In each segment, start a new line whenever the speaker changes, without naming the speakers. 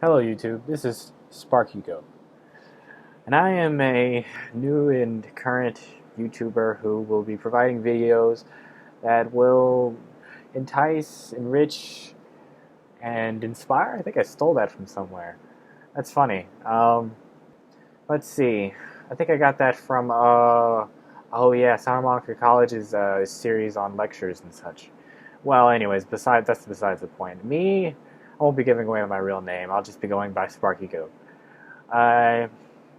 Hello YouTube, this is SparkyGoat, and I am a new and current YouTuber who will be providing videos that will entice, enrich, and inspire. I think I stole that from somewhere. That's funny. Let's see. I think I got that from, oh yeah, Santa Monica College's series on lectures and such. Well, anyways, that's besides the point. I won't be giving away my real name. I'll just be going by Sparky Goat. I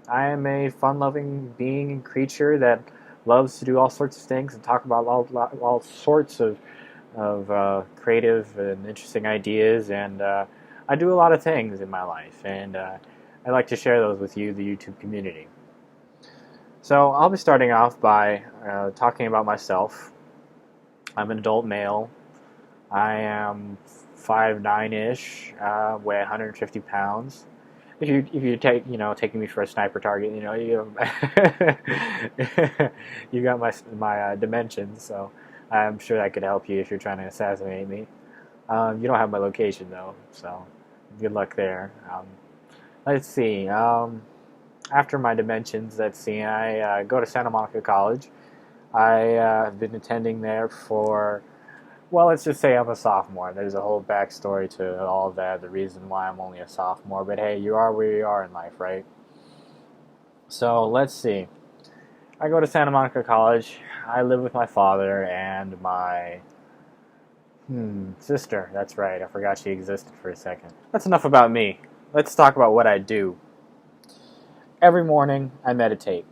I am a fun-loving being and creature that loves to do all sorts of things and talk about all sorts of creative and interesting ideas. And I do a lot of things in my life, and I like to share those with you, the YouTube community. So I'll be starting off by talking about myself. I'm an adult male. I am 5'9" ish, weigh 150 pounds. If you taking me for a sniper target, you got my dimensions, so I'm sure that could help you if you're trying to assassinate me. You don't have my location though, so good luck there. Let's see. After my dimensions, let's see. I go to Santa Monica College. I have been attending there for, well, let's just say I'm a sophomore. There's a whole backstory to all of that, the reason why I'm only a sophomore. But hey, you are where you are in life, right? So let's see. I go to Santa Monica College. I live with my father and my sister. That's right. I forgot she existed for a second. That's enough about me. Let's talk about what I do. Every morning, I meditate.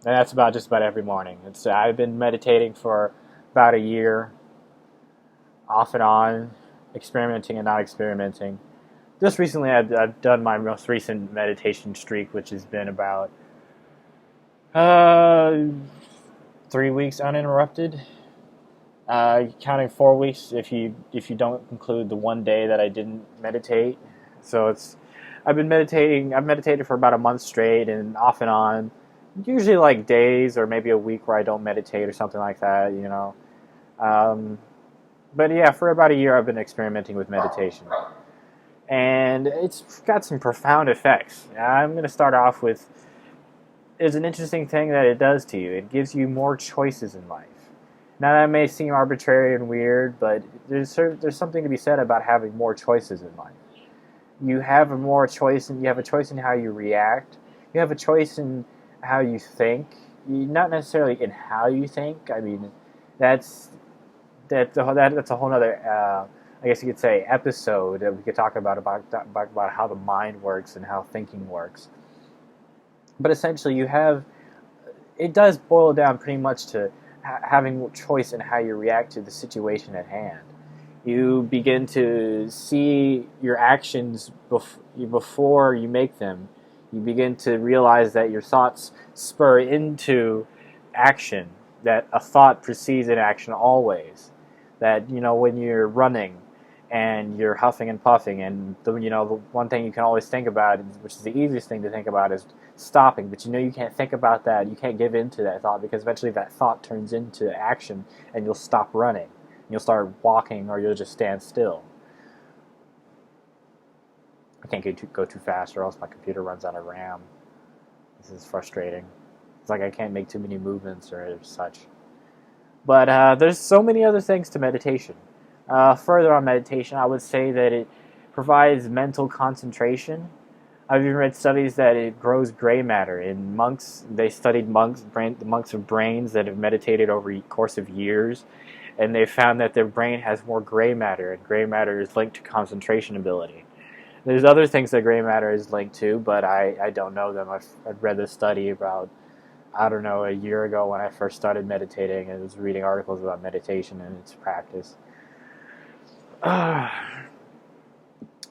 And that's just about every morning. I've been meditating for about a year, off and on, experimenting and not experimenting. Just recently, I've done my most recent meditation streak, which has been about 3 weeks uninterrupted. Counting 4 weeks if you don't include the one day that I didn't meditate. So I've been meditating. I've meditated for about a month straight, and off and on. Usually like days or maybe a week where I don't meditate or something like that. But yeah, for about a year I've been experimenting with meditation. And it's got some profound effects. I'm going to start off with, there's an interesting thing that it does to you. It gives you more choices in life. Now that may seem arbitrary and weird, but there's something to be said about having more choices in life. You have more choice, and you have a choice in how you react. You have a choice in how you think. Not necessarily in how you think. I mean, that's a whole other, I guess you could say, episode that we could talk about how the mind works and how thinking works. But essentially, it does boil down pretty much to having choice in how you react to the situation at hand. You begin to see your actions before you make them. You begin to realize that your thoughts spur into action, that a thought precedes an action always. That, when you're running and you're huffing and puffing, and the one thing you can always think about, which is the easiest thing to think about, is stopping. But you can't think about that. You can't give in to that thought, because eventually that thought turns into action, and you'll stop running. You'll start walking, or you'll just stand still. I can't go too fast, or else my computer runs out of RAM. This is frustrating. It's like I can't make too many movements or such. But there's so many other things to meditation. Further on meditation, I would say that it provides mental concentration. I've even read studies that it grows gray matter. In monks, they studied the monks of brains that have meditated over a course of years, and they found that their brain has more gray matter, and gray matter is linked to concentration ability. There's other things that gray matter is linked to, but I don't know them. I've read this study about, I don't know, a year ago when I first started meditating, and was reading articles about meditation and its practice.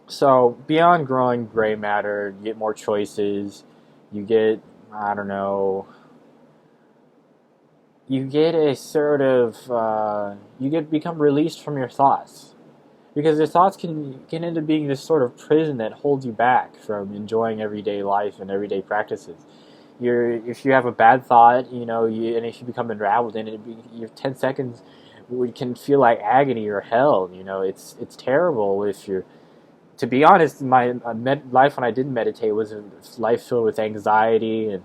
So beyond growing gray matter, you get more choices. You get, I don't know, you get a sort of, become released from your thoughts. Because your thoughts can end up being this sort of prison that holds you back from enjoying everyday life and everyday practices. If you have a bad thought, and if you become unraveled in it, your 10 seconds can feel like agony or hell. It's terrible if you're to be honest, my life when I didn't meditate was a life filled with anxiety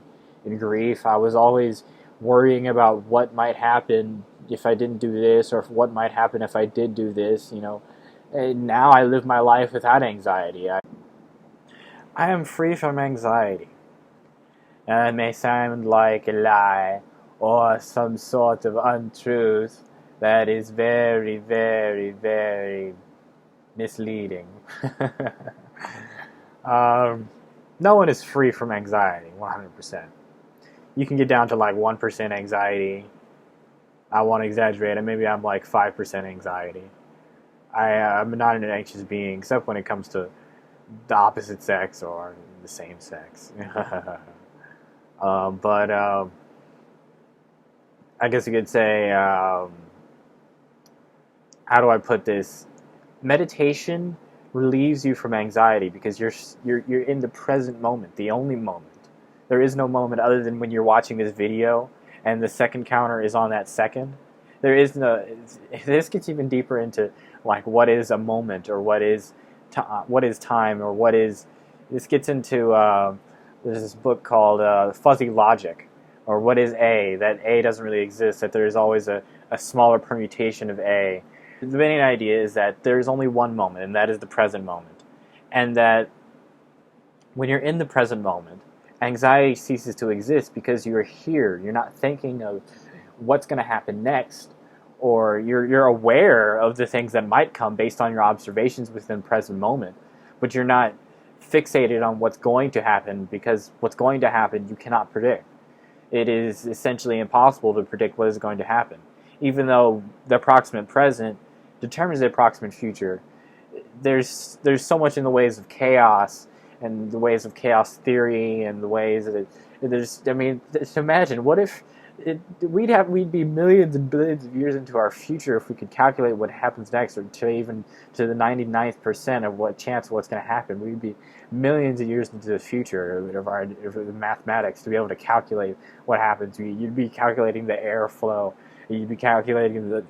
and grief. I was always worrying about what might happen if I didn't do this, or what might happen if I did do this, And now I live my life without anxiety. I am free from anxiety. It may sound like a lie or some sort of untruth that is very, very, very misleading. No one is free from anxiety, 100%. You can get down to like 1% anxiety. I won't exaggerate it. Maybe I'm like 5% anxiety. I'm not an anxious being, except when it comes to the opposite sex or the same sex. But I guess you could say, how do I put this? Meditation relieves you from anxiety because you're in the present moment, the only moment. There is no moment other than when you're watching this video and the second counter is on that second. There is no. This gets even deeper into like what is a moment, or what is time, or what is. This gets into there's this book called Fuzzy Logic, or what is A? That A doesn't really exist. That there is always a smaller permutation of A. The main idea is that there is only one moment, and that is the present moment, and that when you're in the present moment, anxiety ceases to exist because you're here. You're not thinking of what's going to happen next, or you're aware of the things that might come based on your observations within the present moment, but you're not fixated on what's going to happen, because what's going to happen you cannot predict. It is essentially impossible to predict what is going to happen. Even though the approximate present determines the approximate future, there's so much in the ways of chaos, and the ways of chaos theory, and the ways that just imagine, what if we'd be millions and billions of years into our future if we could calculate what happens next, or to the 99th percent of what chance of what's going to happen. We'd be millions of years into the future of mathematics to be able to calculate what happens. You'd be calculating the airflow. You'd be calculating the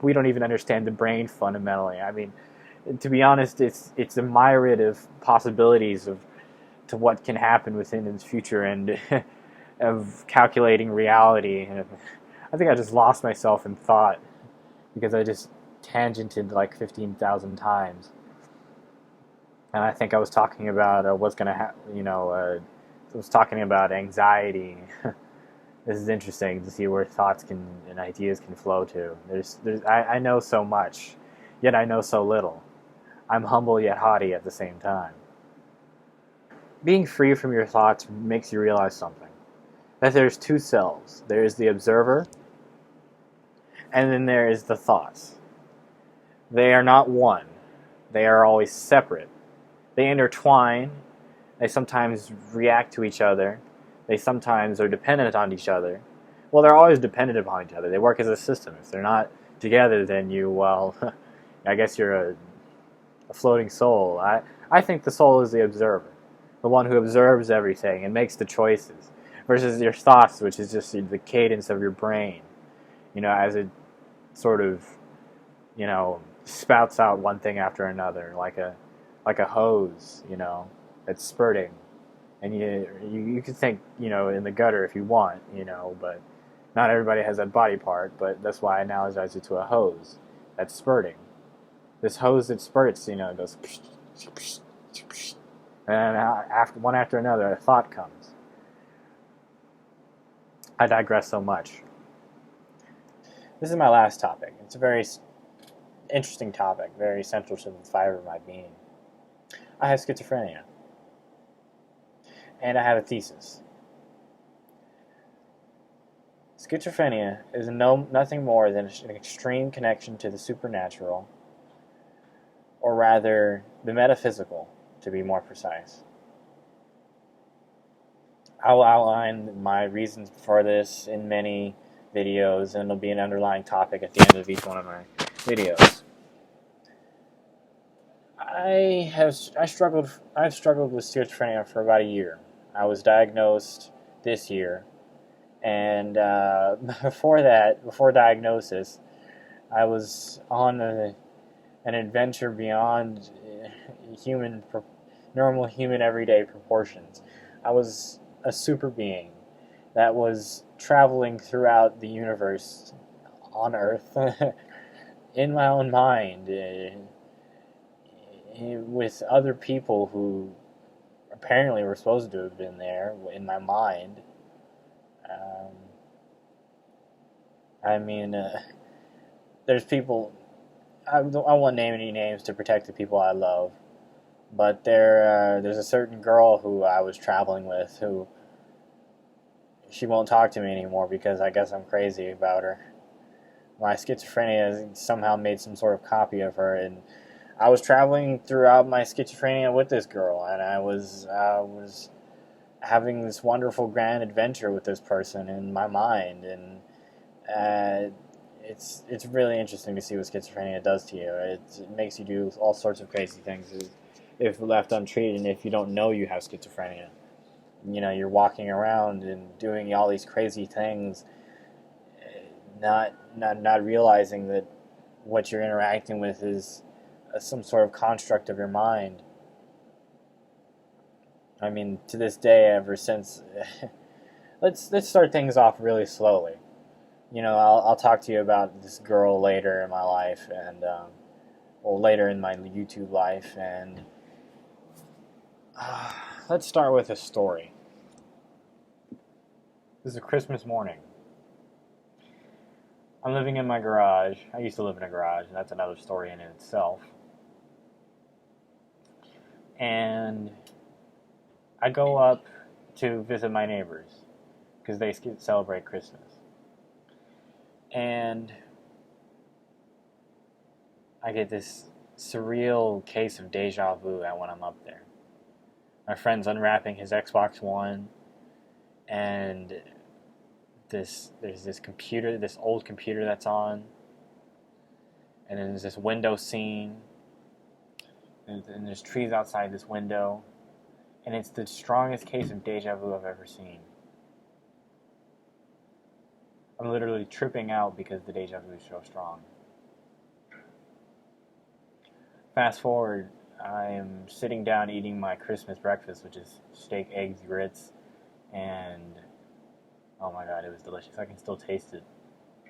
we don't even understand the brain fundamentally. I mean, to be honest, it's a myriad of possibilities to what can happen within its future, and of calculating reality. And I think I just lost myself in thought because I just tangented like 15,000 times. And I think I was talking about what's going to happen. I was talking about anxiety. This is interesting to see where thoughts and ideas can flow to. I know so much, yet I know so little. I'm humble yet haughty at the same time. Being free from your thoughts makes you realize something. That there's two selves. There is the observer, and then there is the thoughts. They are not one. They are always separate. They intertwine. They sometimes react to each other. They sometimes are dependent on each other. Well, they're always dependent upon each other. They work as a system. If they're not together, then I guess you're a floating soul. I think the soul is the observer, the one who observes everything and makes the choices, versus your thoughts, which is just the cadence of your brain, as it sort of, spouts out one thing after another, like a hose, that's spurting. And you could think, in the gutter if you want, but not everybody has that body part, but that's why I analogize it to a hose that's spurting. This hose that spurts, it goes, and one after another, a thought comes. I digress so much. This is my last topic. It's a very interesting topic, very central to the fiber of my being. I have schizophrenia. And I have a thesis. Schizophrenia is nothing more than an extreme connection to the supernatural, or rather, the metaphysical, to be more precise. I will outline my reasons for this in many videos, and it'll be an underlying topic at the end of each one of my videos. I've struggled with schizophrenia for about a year. I was diagnosed this year, and before diagnosis, I was on an adventure beyond normal human everyday proportions. I was a super being that was traveling throughout the universe on Earth in my own mind with other people who apparently were supposed to have been there in my mind. I mean, there's people. I won't name any names to protect the people I love, but there's a certain girl who I was traveling with who she won't talk to me anymore because I guess I'm crazy about her. My schizophrenia somehow made some sort of copy of her, and I was traveling throughout my schizophrenia with this girl, and I was having this wonderful grand adventure with this person in my mind, and it's really interesting to see what schizophrenia does to you. It makes you do all sorts of crazy things if left untreated, and if you don't know you have schizophrenia. You're walking around and doing all these crazy things, not realizing that what you're interacting with is some sort of construct of your mind. I mean, to this day, ever since, let's start things off really slowly. I'll talk to you about this girl later in my life, and later in my YouTube life, and let's start with a story. This is a Christmas morning. I'm living in my garage. I used to live in a garage, and that's another story in itself. And I go up to visit my neighbors because they celebrate Christmas. And I get this surreal case of deja vu when I'm up there. My friend's unwrapping his Xbox One, and there's this old computer that's on, and then there's this window scene, and there's trees outside this window, and it's the strongest case of deja vu I've ever seen. I'm literally tripping out because the deja vu is so strong. Fast forward, I am sitting down eating my Christmas breakfast, which is steak, eggs, grits, and oh my god, it was delicious. I can still taste it.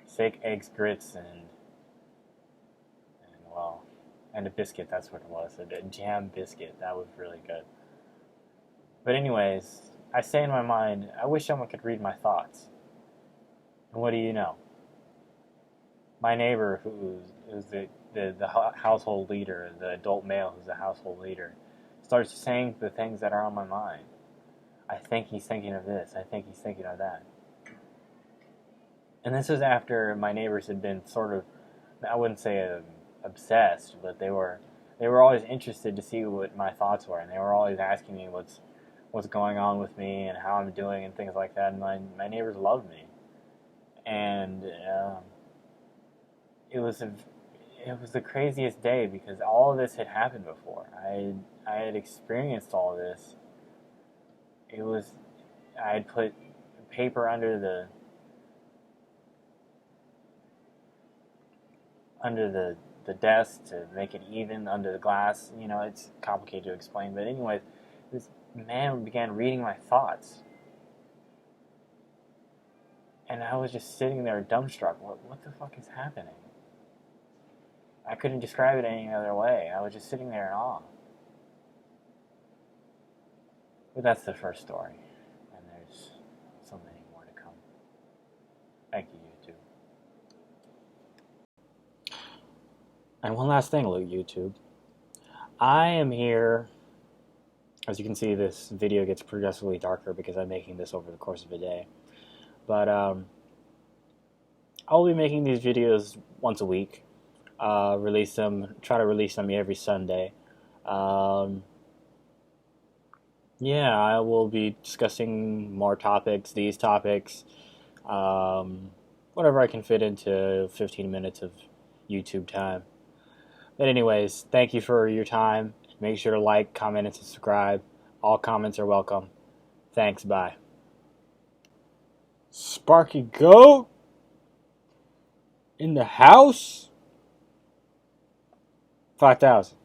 Steak, eggs, grits, and a biscuit. That's what it was. A jam biscuit. That was really good. But anyways, I say in my mind, I wish someone could read my thoughts. And what do you know? My neighbor, who is the household leader, the adult male who's the household leader, starts saying the things that are on my mind. I think he's thinking of this. I think he's thinking of that. And this is after my neighbors had been sort of, I wouldn't say obsessed, but they were always interested to see what my thoughts were, and they were always asking me what's going on with me and how I'm doing and things like that. And my neighbors loved me, and it was the craziest day because all of this had happened before. I had experienced all of this. I had put paper under the desk to make it even under the glass. It's complicated to explain, but anyways, this man began reading my thoughts, and I was just sitting there dumbstruck. What the fuck is happening? I couldn't describe it any other way. I was just sitting there in awe. But that's the first story, and there's so many more to come. Thank you, YouTube. And one last thing, YouTube. I am here. As you can see, this video gets progressively darker because I'm making this over the course of a day. But I'll be making these videos once a week. Try to release them every Sunday. I will be discussing more topics, these topics, whatever I can fit into 15 minutes of YouTube time. But anyways, thank you for your time. Make sure to like, comment, and subscribe. All comments are welcome. Thanks, bye. SparkyGoat in the house? 5,000.